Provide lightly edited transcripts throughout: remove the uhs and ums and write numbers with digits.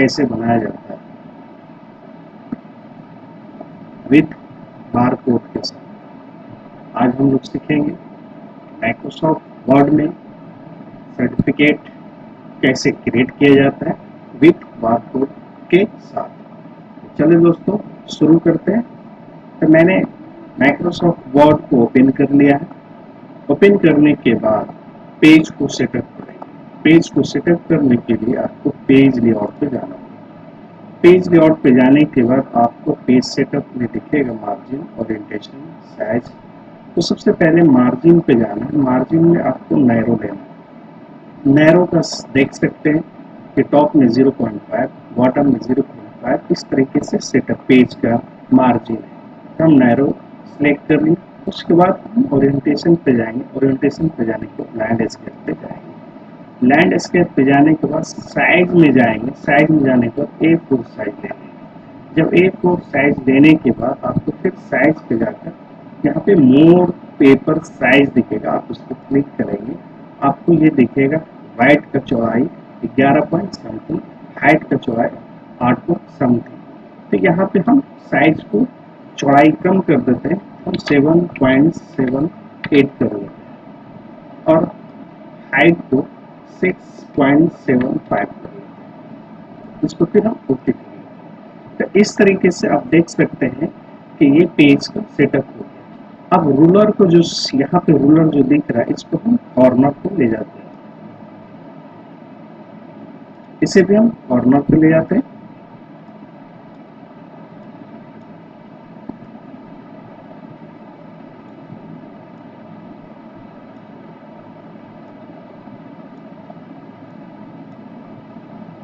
कैसे बनाया जाता है विथ बार कोड के साथ। आज हम लोग सीखेंगे माइक्रोसॉफ्ट वर्ड में सर्टिफिकेट कैसे क्रिएट किया जाता है विथ बार कोड के साथ। चलिए दोस्तों शुरू करते हैं। तो मैंने माइक्रोसॉफ्ट वर्ड को ओपन कर लिया है। ओपन करने के बाद पेज को सेटअप करेंगे। पेज को सेटअप करने के लिए आपको पेज लेआउट पे जाना होगा। पेज लेआउट पे जाने के बाद आपको पेज सेटअप में दिखेगा मार्जिन, ओरिएंटेशन, साइज। तो सबसे पहले मार्जिन पे जाना है। मार्जिन में आपको नैरो लेना है। नैरो का देख सकते हैं कि टॉप में 0.5, बॉटम में 0.5, इस तरीके से सेटअप पेज का मार्जिन है। हम नैरो सेलेक्ट कर लें। उसके बाद हम ओरिएंटेशन पे जाएंगे। ओरिएंटेशन पे जाने के बाद लैंडस्केप पे जाएंगे। लैंडस्केप पे जाने के बाद साइज में जाएंगे। साइज में जाने के बाद A4 साइज लेंगे। जब A4 साइज लेने के बाद आपको फिर साइज पे जाकर यहाँ पे मोर पेपर साइज दिखेगा, आप उस पर क्लिक करेंगे। आपको ये दिखेगा वाइट का चौड़ाई 11 पॉइंट समथिंग, हाइट का चौड़ाई 8 पॉइंट समथिंग। तो यहाँ पे हम साइज को चौड़ाई कम कर देते हैं, हम 7.78 कर लेते हैं और हाइट को 6.75 कर लेते हैं। इसको फिर हम ओके करेंगे। तो इस तरीके से आप देख सकते हैं कि ये पेज का सेटअप हो गया। अब रूलर को जो यहाँ पे रूलर जो दिख रहा है, इसको हम कॉर्नर पे ले जाते हैं। इसे भी हम कॉर्नर पे ले जाते हैं।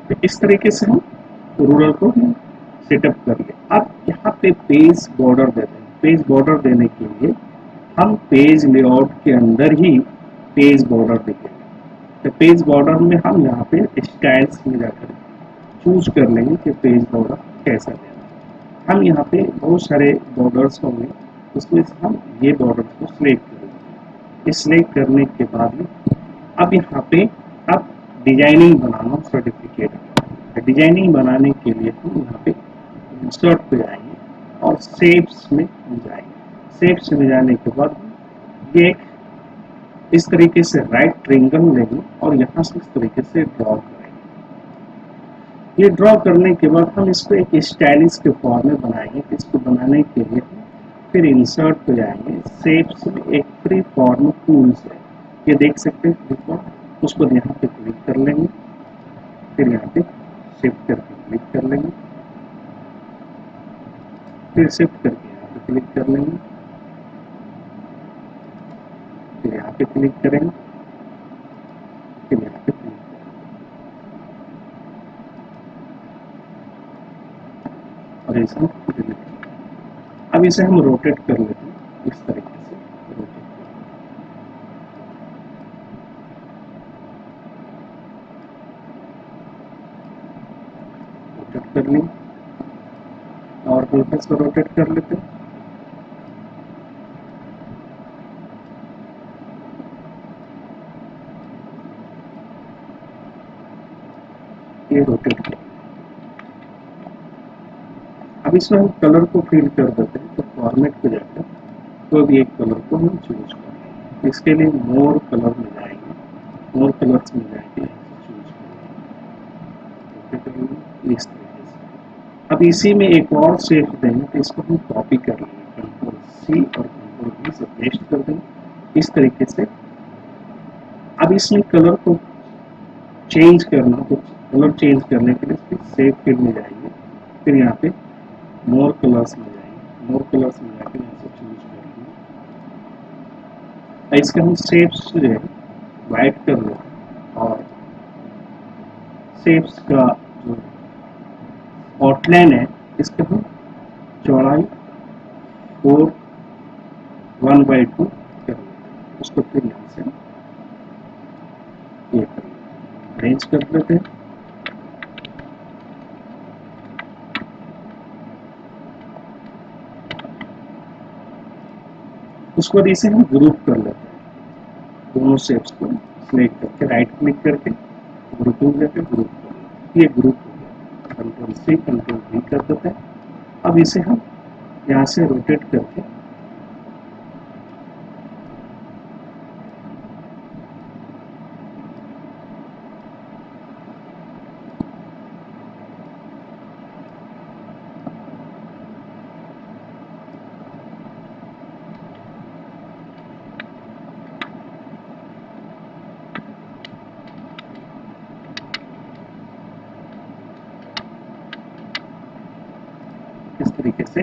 तो इस तरीके से हम रूलर को सेटअप कर ले। अब यहाँ पे पेज बॉर्डर देते हैं। पेज बॉर्डर देने के लिए हम पेज लेआउट के अंदर ही पेज बॉर्डर देंगे। तो पेज बॉर्डर में हम यहाँ पे स्टाइल्स में जाकर चूज कर लेंगे कि पेज बॉर्डर कैसा देना है। हम यहाँ पे बहुत सारे बॉर्डर्स होंगे, उसमें से हम ये बॉर्डर को सिलेक्ट करेंगे। सिलेक्ट करने के बाद अब यहाँ पे अब डिजाइनिंग बनाना सर्टिफिकेट। डिजाइनिंग बनाने के लिए हम यहाँ पे इंसर्ट पे जाएंगे और शेप्स में जाएंगे। शेप्स में जाने के बाद ये इस तरीके से राइट ट्रायंगल लेंगे और यहाँ से इस तरीके से ड्रॉ करेंगे। ये ड्रॉ करने के बाद हम इसको एक स्टाइलिश के फॉर्म में बनाएंगे। इसको बनाने के लिए फिर इंसर्ट पे जाएंगे। शेप्स में एक फ्री फॉर्म टूल्स है, ये देख सकते हैं। उसको यहाँ पे क्लिक कर लेंगे, फिर यहाँ पे शिफ्ट करके क्लिक कर लेंगे, फिर शिफ्ट करके यहाँ पे क्लिक कर लेंगे, फिर यहाँ पे क्लिक करेंगे, फिर यहाँ पे क्लिक और इसे डिलीट कर। अब इसे हम रोटेट कर लेते हैं इस तरीके से। रोटेट कर लें और पेपर्स को रोटेट कर लेते हैं। ये रोटेट कर। अब इसमें हम कलर को फिल कर देते हैं। तो फॉर्मेट पे जाकर कोई भी एक कलर को हम चूज करेंगे। इसके लिए मोर कलर में जाएंगे, मोर कलर्स में जाएंगे, चूज करेंगे इस तरीके से। अब इसी में एक और शेप देंगे, तो इसको हम कॉपी कर लेंगे। Ctrl+C और Ctrl+V से पेस्ट कर देंगे इस तरीके से। अब इसमें कलर को चेंज करना, तो कलर चेंज करने के लिए सेव फील्ड में जाएंगे, फिर यहाँ पे मोर कलर्स में जाएंगे। मोर कलर्स में जाकर यहाँ से चूज करेंगे। इसके हम शेप्स जो है वाइट कर लेते और शेप्स का जो आउटलाइन है इसके हम चौड़ाई 4/1/2 कर लेते हैं। उसको फिर यहाँ से ये अरेंज कर देते हैं। उसके बाद इसे हम ग्रुप कर लेते हैं। दोनों शेप्स को सिलेक्ट करके राइट क्लिक करके ग्रुपिंग करके ग्रुप कर लेते हैं। ये ग्रुप हो गया। कंट्रोल C कंट्रोल V कर देते हैं। अब इसे हम यहाँ से रोटेट करके इस तरीके से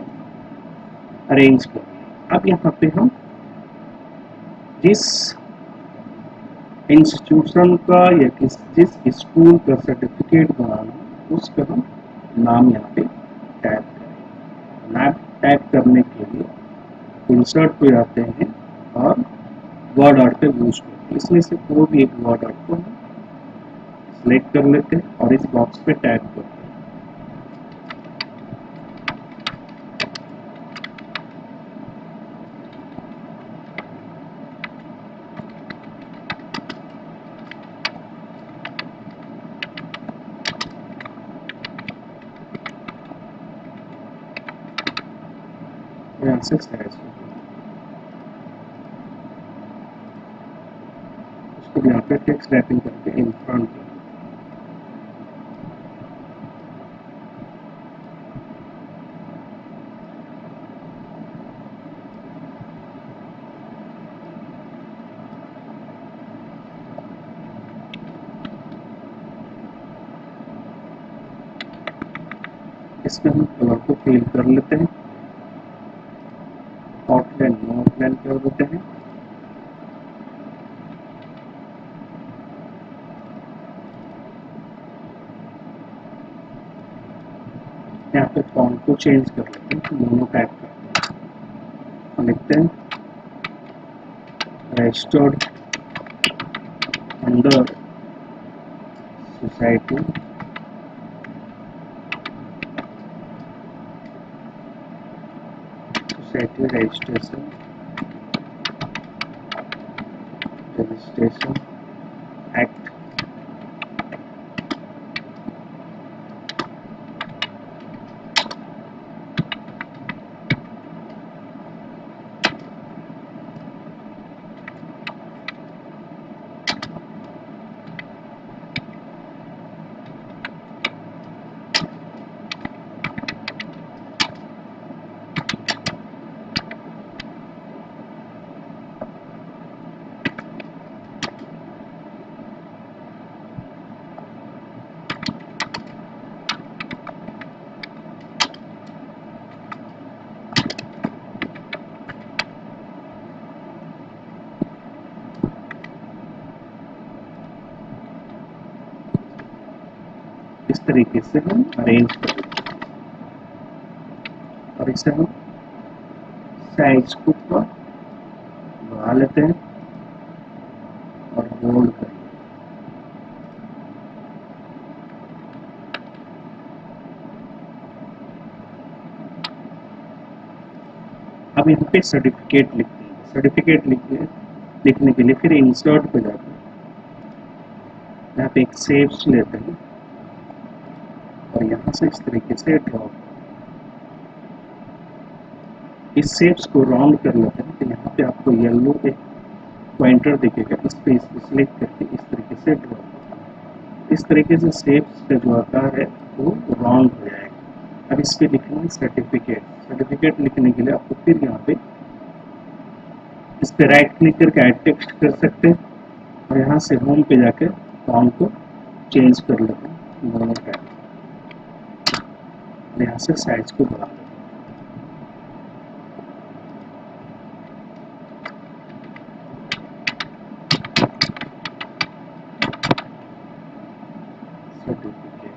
अरेंज कर दिया। अब यहाँ पे हम जिस इंस्टीट्यूशन का या जिस स्कूल का सर्टिफिकेट बनाना उसका हम नाम यहाँ पे टाइप करें। नाम टाइप करने के लिए इंसर्ट पे जाते हैं और वर्ड आर्ट पे यूज करते हैं। इसमें से कोई भी एक वर्ड आर्ट को हम सिलेक्ट कर लेते हैं और इस बॉक्स पे टाइप करते हैं। यहाँ से साइज उसको यहाँ पे टेक्स्ट रैपिंग करके इन फ्रंट कर इसमें हम कलर को फिल कर लेते हैं। आउटलाइन नो आउटलाइन कर देते हैं। यहाँ पे फॉन्ट को चेंज कर लेते हैं तो मोनो टाइप करते हैं। लिखते हैं registered under society registration act. इस तरीके से हम अरेंज कर लेते हैं और इसे हम साइज को थोड़ा बढ़ा लेते हैं और बोल्ड कर लेते हैं। अब यहाँ पे सर्टिफिकेट लिखते हैं। सर्टिफिकेट लिखने के लिए फिर इंसर्ट पे जाते हैं। यहाँ पे एक शेप्स लेते हैं और यहाँ से इस तरीके से ड्रॉ इस शेप्स को राउंड कर लेते हैं। तो यहाँ पे आपको येलो एक पॉइंटर दिखेगा, इस पे सिलेक्ट करके इस तरीके से ड्रॉ इस तरीके से शेप्स का जो आकार है वो राउंड हो जाएगा। अब इस पे लिखेंगे सर्टिफिकेट। सर्टिफिकेट लिखने के लिए आपको फिर यहाँ पे इस पे राइट क्लिक करके ऐड टेक्स्ट कर सकते हैं और यहाँ से होम पे जाकर फॉन्ट को चेंज कर लेते हैं दोनों का। यहाँ से साइज को बढ़ा लेते हैं। सर्टिफिकेट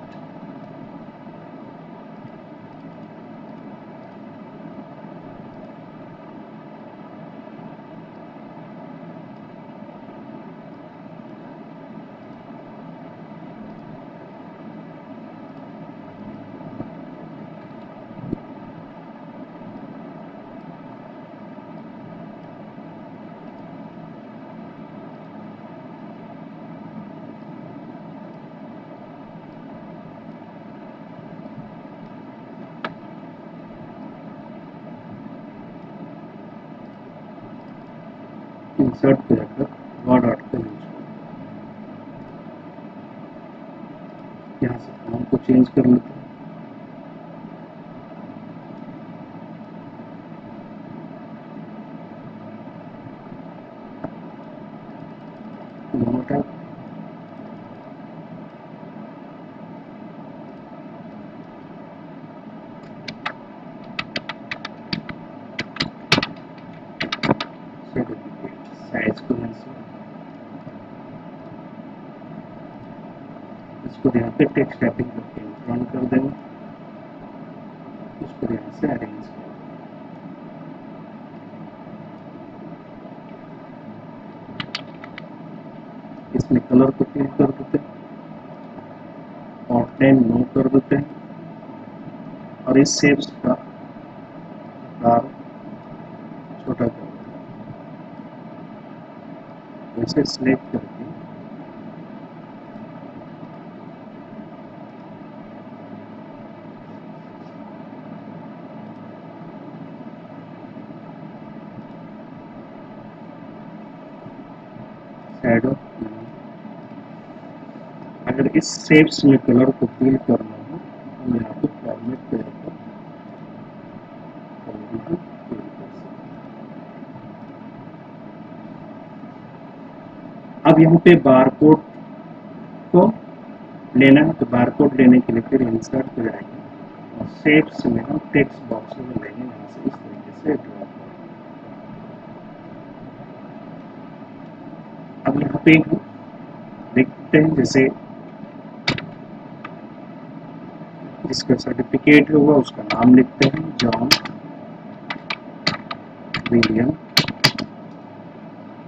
इंसर्ट पे जाकर वर्ड आर्टिकल यूज करें। यहाँ से फॉन्ट को चेंज कर लेते हैं। दोनों टाइप सर्टिफिकेट साइज को इसको यहाँ पे टेक्स्ट टाइपिंग करके रन कर देंगे, उसको यहाँ से अरेंज कर इसमें कलर को फिल कर देते हैं, आउटलाइन नो कर देते हैं और इस शेप्स का आकार छोटा कर देते हैं। इसे सिलेक्ट करके शैडो, अगर इस शेप्स में कलर को फिल करना हो तो यहाँ पे फॉर्मेट पे जाकर कलर को फिल कर सकते हैं। अब यहाँ पे बारकोड को लेना है तो बारकोड लेने के लिए फिर इंसर्ट पे जाएंगे और शेप्स में हम टेक्स्ट बॉक्स में लेंगे, यहाँ से इस तरीके से ड्रॉ करेंगे। अब यहाँ पे देखते हैं जैसे जिसका सर्टिफिकेट होगा उसका नाम लिखते हैं, John William,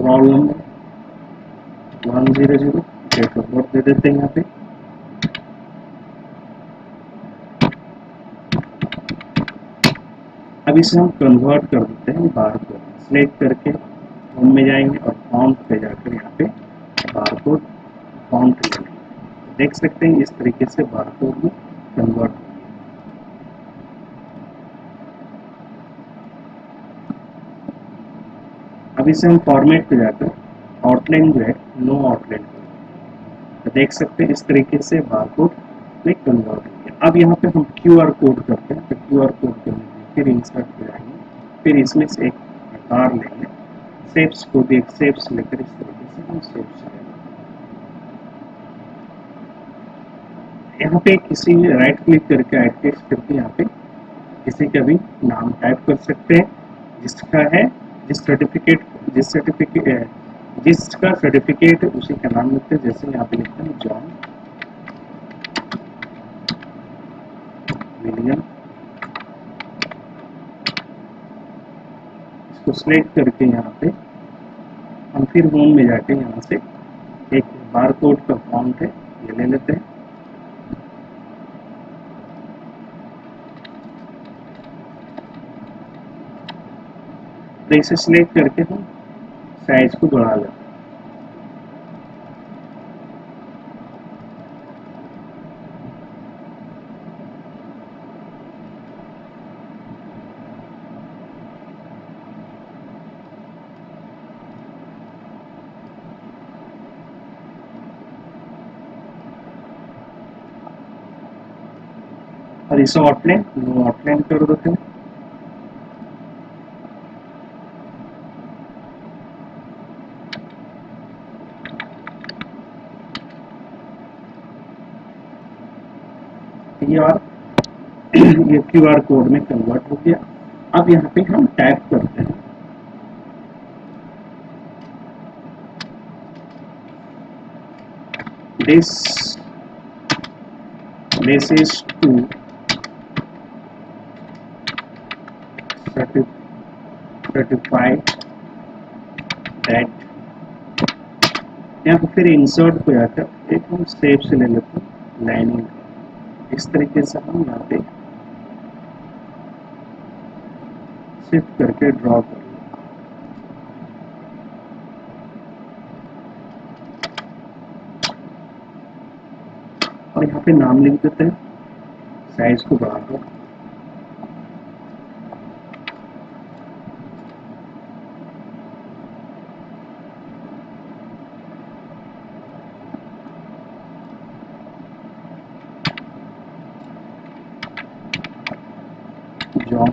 roll number 100, date of birth दे देते हैं यहाँ पे। अब इसे हम कन्वर्ट कर देते हैं बारकोड, सिलेक्ट करके होम में जाएंगे और फॉन्ट पे जाकर यहाँ पे बारकोड फॉन्ट लेंगे। देख सकते हैं इस तरीके से बारकोड में कन्वर्ट। अब इसे हम फॉर्मेट पे जाकर आउटलाइन जो है नो आउटलाइन कर, तो देख सकते हैं इस तरीके से बारकोड में कन्वर्ट हो गया। अब यहाँ पे हम QR कोड करते हैं, तो QR कोड करने के लिए फिर इंसर्ट पे जाएंगे, फिर इसमें से एक आकार लेंगे, शेप्स को भी एक शेप्स लेकर इस तरीके से हम शेप्स लेंगे। यहाँ पे किसी राइट क्लिक करके राइट टेक्स्ट करके यहाँ पे किसी का भी नाम टाइप कर सकते हैं, जिसका है जिसका सर्टिफिकेट है उसी का नाम लिखते हैं। जैसे यहाँ पे लिखते हैं जॉन विलियम, इसको सिलेक्ट करके यहाँ पे हम फिर होम में जाके यहाँ से एक बारकोड का फॉन्ट है ये ले लेते हैं, तो इसे सिलेक्ट करके हम साइज को बढ़ा लेते हैं। और इसे आउटलाइन नो आउटलाइन कर देते हैं। ये QR कोड में कन्वर्ट हो गया। अब यहाँ पे हम टाइप करते हैं this is to certify that, यहाँ पे फिर इंसर्ट पे जाकर एक हम स्टेप से ले लेते हैं लाइनिंग, इस तरीके से हम यहाँ पे शिफ्ट करके ड्रॉ कर लेते हैं और यहाँ पे नाम लिख देते हैं, साइज को बढ़ाकर जॉन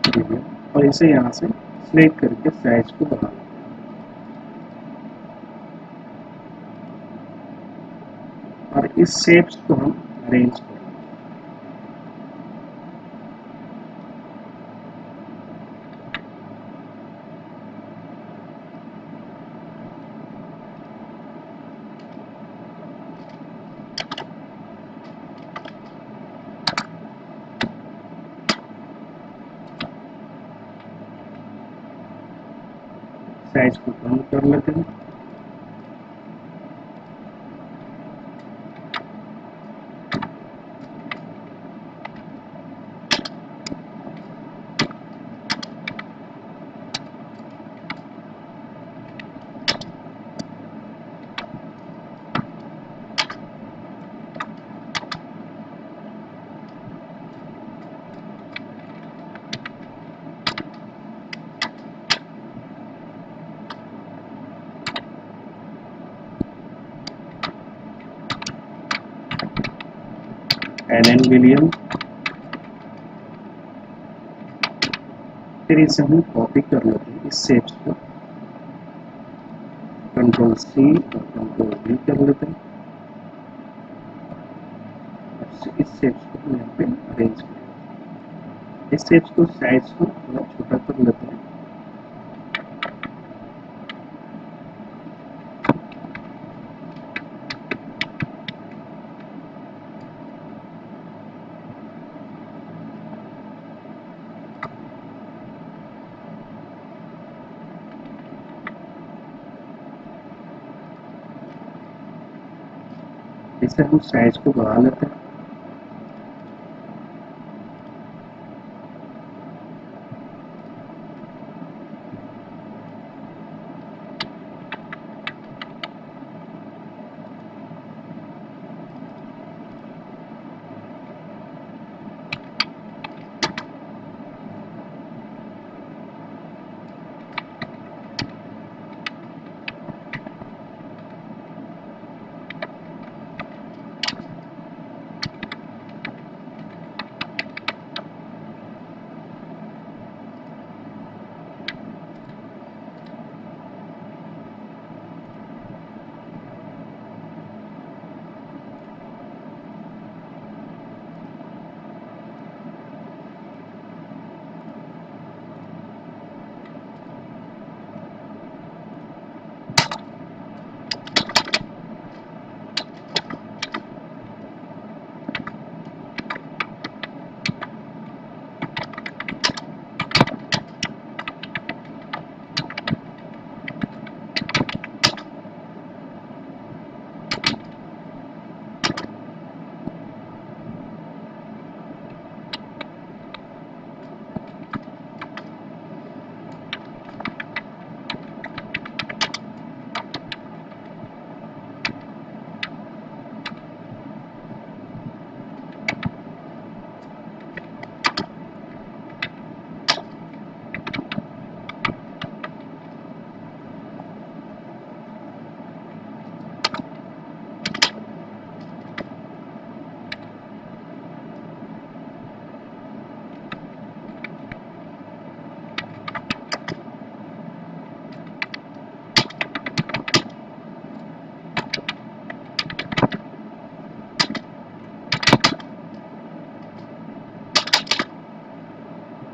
विलियम, और इसे यहाँ से सिलेक्ट करके साइज को बढ़ा लेते हैं और इस शेप्स को हम अरेंज करें। साइज को कम कर लेते हैं। एलन विलियम, फिर इसे हम कॉपी कर लेते हैं इस शेप्स को, कंट्रोल सी और कंट्रोल वी कर लेते हैं। इस शेप्स को हम यहाँ पे अरेंज करेंगे। इस शेप्स को साइज को थोड़ा छोटा कर लेते हैं। इसे हम साइज को बढ़ा लेते हैं।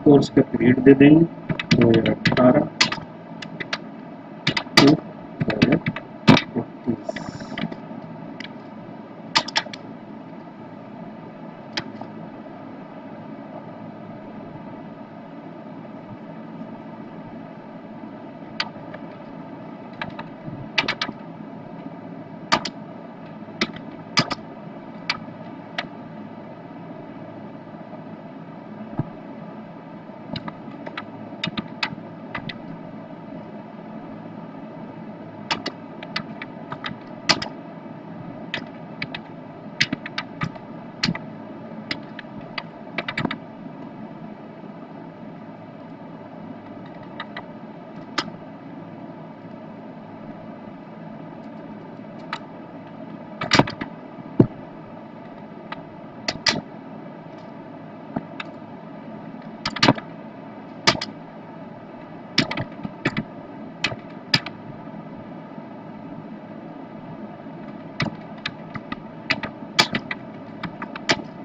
कोर्स का पीरियड दे देंगे 2018 टू 2021।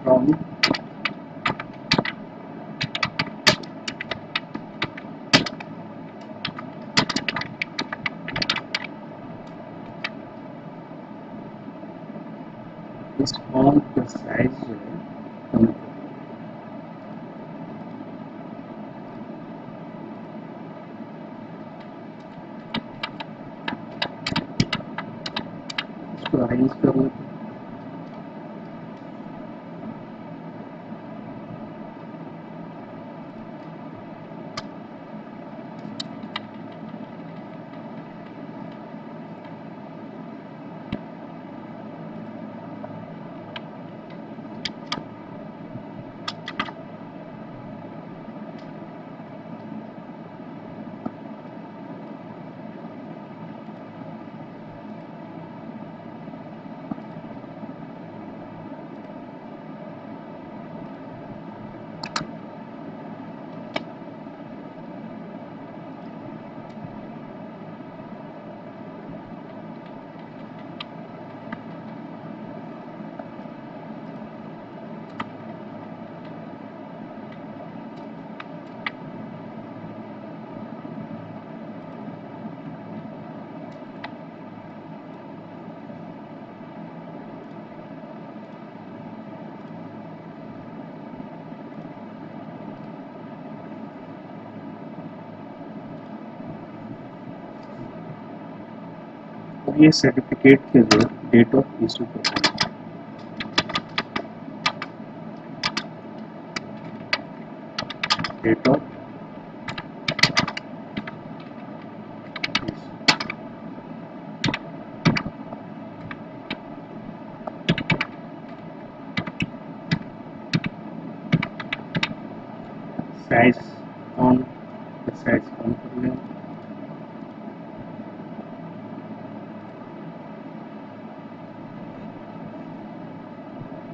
फ्रॉम इस फॉन्ट का साइज जो है कम कर इसको अरेंज कर लेते हैं। और ये सर्टिफिकेट के जो डेट ऑफ इशू करना date of size on size कम कर लें,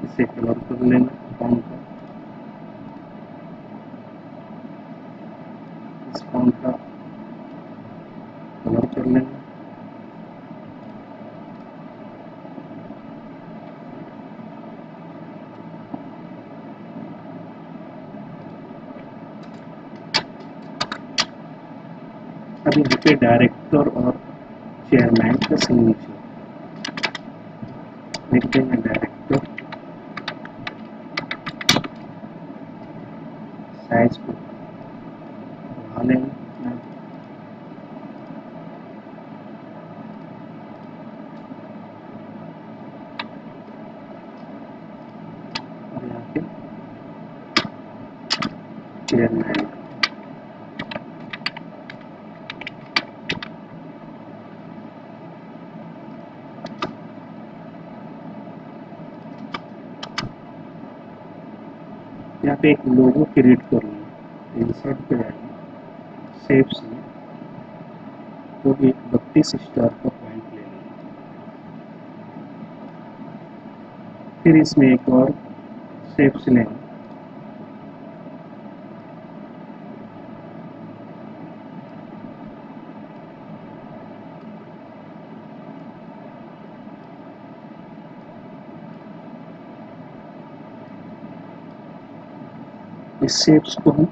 इसे कलर कर लेना फॉन्ट का, इस फॉन्ट का कलर कर लेना, अब यहाँ पे डायरेक्टर और चेयरमैन का सिग्नेचर लिख देंगे, डायरेक्टर साइज को बढ़ा लेंगे और यहाँ पे चेयरमैन यहाँ पे एक लोगो क्रिएट कर लेंगे, इंसर्ट पे जाएंगे, शेप्स में तो भी 32 स्टार का पॉइंट ले लेंगे, फिर इसमें एक और शेप्स लेंगे, इस शेप्स को हम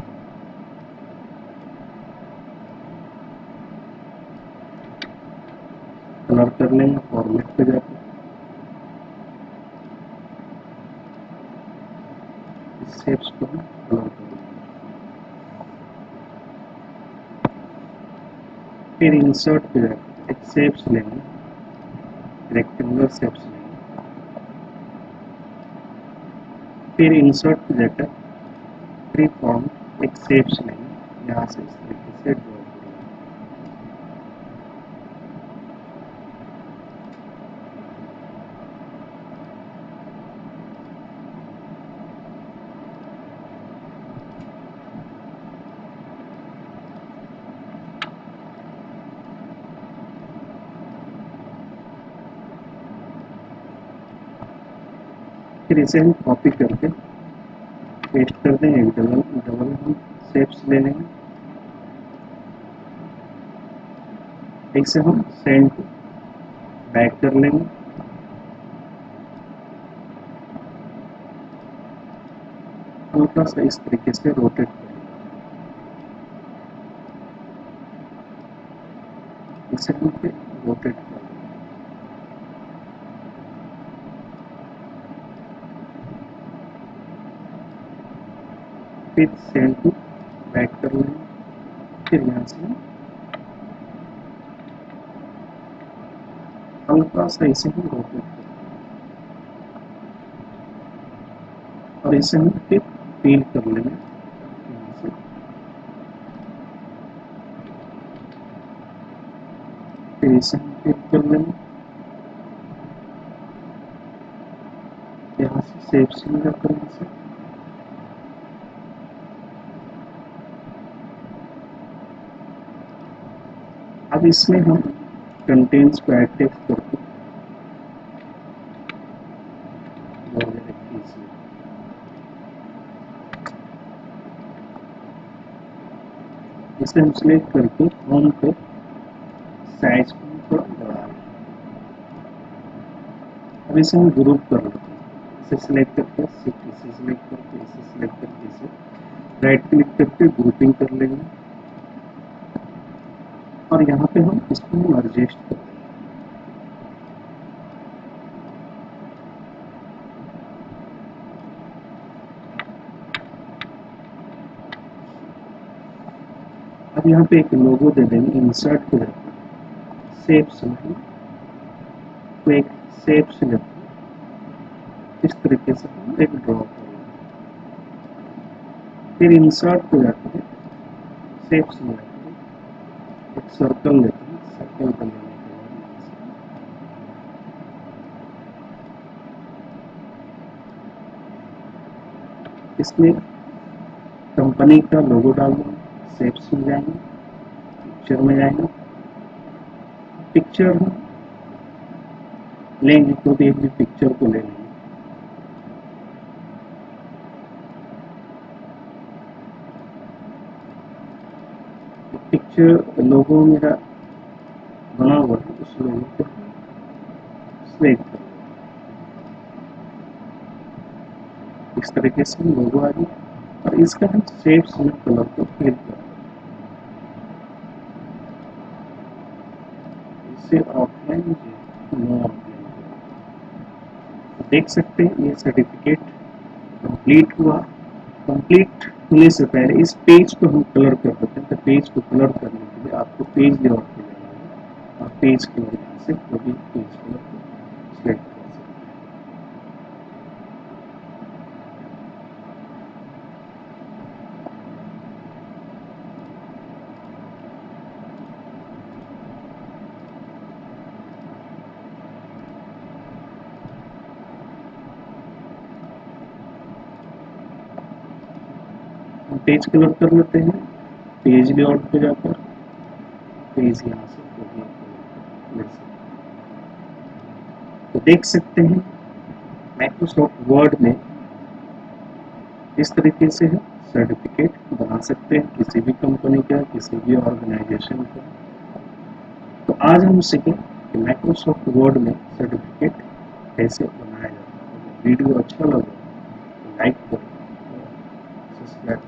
कलर कर लेंगे, फॉर्मेट पे जाकर इस शेप्स को हम कलर कर लेंगे, फिर इंसर्ट पे जाकर एक शेप्स लेंगे, रेक्टेंगुलर शेप्स लेंगे, फिर इंसर्ट पे जाकर फ्री फॉर्म एक शेप्स लेंगे, यहाँ से इस तरीके से ड्रॉ करेंगे, फिर इसे हम कॉपी करके पेस्ट कर देंगे, डबल डबल हम शेप्स ले लेंगे, इसे हम सेंड बैक कर लेंगे, हल्का सा इस तरीके से रोटेट कर लेंगे। इसे हम फिर रोटेट कर लेंगे। फिर सेल को बैक कर लेंगे। फिर यहाँ से हल्का सा इसे हम रोटेट कर और इसे हम फिर फील कर लेंगे। यहाँ से फिर इसे हम फील कर लेंगे। यहाँ से सेव सिलेक्ट करने से अब इसमें हम कंटेंट्स को ऐड टेक्स्ट करके इसे हम सिलेक्ट करके होम पे साइज को थोड़ा बढ़ा लें। अब इसे हम ग्रुप कर लेते हैं। इसे सिलेक्ट करके इसे सिलेक्ट करके इसे सिलेक्ट करके इसे राइट क्लिक करके ग्रुपिंग कर लेंगे और यहाँ पे हम इसको एडजस्ट कर लेंगे। अब यहाँ पे एक लोगो दे देंगे। इंसर्ट पे जाकर शेप सिलेक्ट तो एक शेप सिलेक्ट इस तरीके से हम एक ड्रॉ करेंगे। फिर इंसर्ट पे जाकर शेप सिलेक्ट एक सर्कल लेते हैं। सर्कल कर लेने के बाद इसमें कंपनी का लोगो डाल देंगे। शेप्स में जाएंगे, पिक्चर में जाएंगे। पिक्चर हम लेंगे तो भी एक भी पिक्चर को ले लेंगे। पिक्चर लोगो मेरा बना हुआ है, उस लोगो को सिलेक्ट कर इस तरीके से लोगो आ गया और इसका हम शेप्स में कलर को फिल कर इसे ऑफलाइन नो ऑफलाइन देख सकते हैं। ये सर्टिफिकेट कंप्लीट हुआ। कंप्लीट होने से पहले इस पेज को हम कलर कर देते हैं। तो पेज को कलर करने के लिए आपको पेज लेआउट पे जाना होगा और पेज कलर यहाँ से कोई भी पेज कलर को सिलेक्ट कर सकते हैं। हम पेज कलर कर लेते हैं। पेज लेआउट पे जाकर पेज यहाँ से कोई भी ले सकते हैं। तो देख सकते हैं माइक्रोसॉफ्ट वर्ड में इस तरीके से हम सर्टिफिकेट बना सकते हैं किसी भी कंपनी का, किसी भी ऑर्गेनाइजेशन का। तो आज हम सीखें कि माइक्रोसॉफ्ट वर्ड में सर्टिफिकेट कैसे बनाया जाता है। वीडियो अच्छा लगा तो लाइक करें, सब्सक्राइब